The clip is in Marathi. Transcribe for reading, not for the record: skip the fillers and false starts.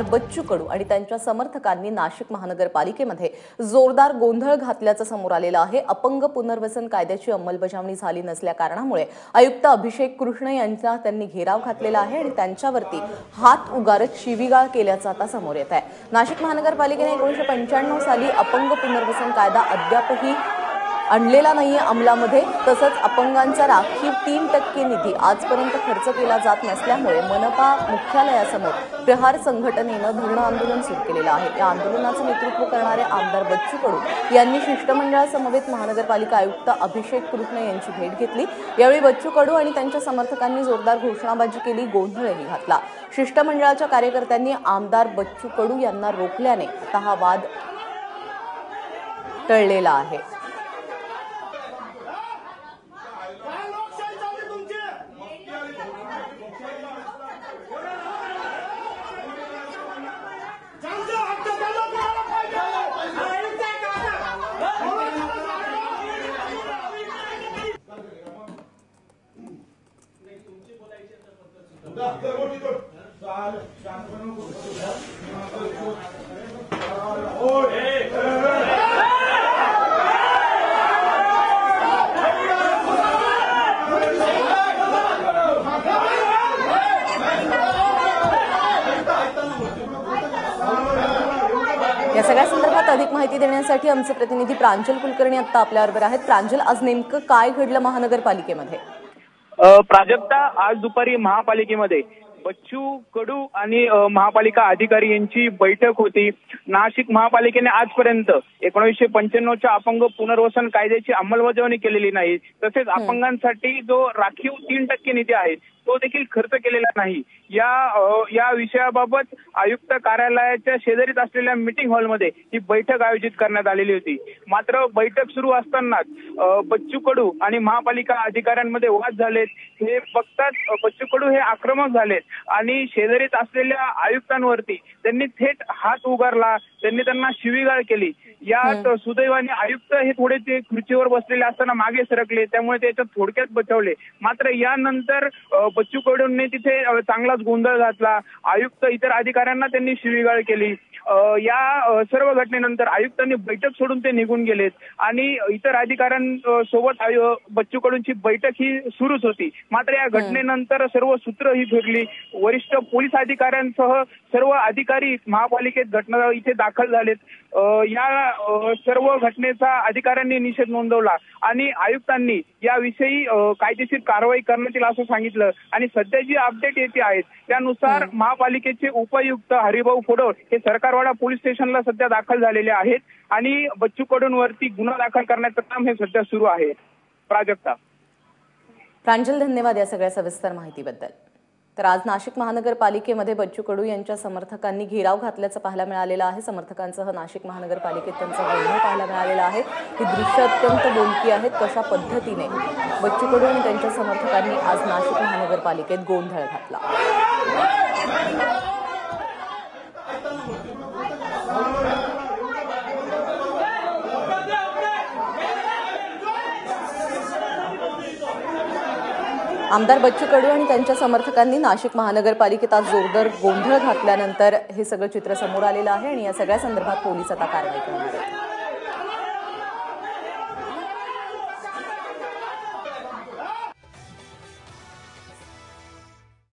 बच्चू कडू आणि त्यांच्या समर्थकांनी नाशिक महानगरपालिकेमध्ये जोरदार गोंधळ घातल्याचं समोर आलेलं आहे। अपंग पुनर्वसन कायद्याची अंमलबजावणी झाली नसल्या कारणामुळे आयुक्त अभिषेक कृष्ण यांचा त्यांनी घेराव घातलेला आहे आणि त्यांच्यावरती हात उगारत शिवीगाळ केल्याचं आता समोर येत आहे। नाशिक महानगरपालिकेने 1995 साली अपंग पुनर्वसन कायदा अद्यापही आणलेला नाहीये अंमलामध्ये। तसंच अपंगांचा राखीव 3% निधी आजपर्यंत खर्च केला जात नसल्यामुळे मनपा मुख्यालयासमोर प्रहार संघटनेनं धरणं आंदोलन सुरू केलेलं आहे। या आंदोलनाचं नेतृत्व करणारे आमदार बच्चू कडू यांनी शिष्टमंडळासमवेत महानगरपालिका आयुक्त अभिषेक कृष्ण यांची भेट घेतली। यावेळी बच्चू कडू आणि त्यांच्या समर्थकांनी जोरदार घोषणाबाजी केली, गोंधळही घातला। शिष्टमंडळाच्या कार्यकर्त्यांनी आमदार बच्चू कडू यांना रोखल्याने आता हा वाद टळलेला आहे। या सगळ्या संदर्भात अधिक माहिती देण्यासाठी आमचे प्रतिनिधी प्रांजल कुलकर्णी आता आपल्याबरोबर आहेत। प्रांजल, आज नेमकं काय घडलं महानगरपालिकेमध्ये? प्राजक्ता, आज दुपारी महापालिकेमध्ये बच्चू कडू आणि महापालिका अधिकारी यांची बैठक होती। नाशिक महापालिकेने आजपर्यंत 1995च्या अपंग पुनर्वसन कायद्याची अंमलबजावणी केलेली नाही। तसेच अपंगांसाठी जो राखीव 3% निधी आहे तो देखील खर्च केलेला नाही। या विषयाबाबत आयुक्त कार्यालयाच्या शेजारीच असलेल्या मीटिंग हॉलमध्ये ही बैठक आयोजित करण्यात आलेली होती। मात्र बैठक सुरू असतानाच बच्चू कडू आणि महापालिका अधिकाऱ्यांमध्ये वाद झालेत। हे बघताच बच्चू कडू हे आक्रमक झालेत आणि शेजारीच असलेल्या आयुक्तांवरती त्यांनी थेट हात उगारला, त्यांनी त्यांना शिवीगाळ केली। यात सुदैवाने आयुक्त हे थोडे ते खुर्चीवर बसलेले असताना मागे सरकले, त्यामुळे त्याच्यात थोडक्यात बचावले। मात्र यानंतर बच्चू कडूंनी तिथे चांगलाच गोंधळ घातला। आयुक्त इतर अधिकाऱ्यांना त्यांनी शिवीगाळ केली। या सर्व घटनेनंतर आयुक्तांनी बैठक सोडून ते निघून गेलेत आणि इतर अधिकाऱ्यांसोबत बच्चू कडूंची बैठक ही सुरूच होती। मात्र या घटनेनंतर सर्व सूत्र ही फिरली। वरिष्ठ पोलीस अधिकाऱ्यांसह सर्व अधिकारी महापालिकेत घटना इथे दाखल झालेत। या सर्व घटनेचा अधिकाऱ्यांनी निषेध नोंदवला आणि आयुक्तांनी याविषयी कायदेशीर कारवाई करण्यात येईल असं सांगितलं। आणि सध्या जी अपडेट येते आहेत त्यानुसार महापालिकेचे उपायुक्त हरिभाऊ फोडोळ हे सरकारवाडा पोलीस स्टेशनला सध्या दाखल झालेले आहेत आणि बच्चू कडूंवरती गुन्हा दाखल करण्याचं काम हे सध्या सुरू आहे। प्राजक्ता। प्रांजल, धन्यवाद या सगळ्या सविस्तर माहितीबद्दल। तर आज नाशिक महानगरपालिकेमध्ये बच्चू कडू यांच्या समर्थकांनी घेराव घातल्याचं पाहायला मिळालेलं आहे। समर्थकांसह नाशिक महानगरपालिकेत त्यांचा गोंधळ पाहायला मिळालेला आहे। ही दृश्य अत्यंत बोलकी आहेत। कशा पद्धतीने बच्चू कडू आणि त्यांच्या समर्थकांनी आज नाशिक महानगरपालिकेत गोंधळ घातला। आमदार बच्चू कडू आणि त्यांच्या समर्थकांनी नाशिक महानगरपालिकेत आज जोरदार गोंधळ घातल्यानंतर हे सगळं चित्र समोर आलेलं आहे आणि या सगळ्या संदर्भात पोलीस आता कारवाई करणार आहेत।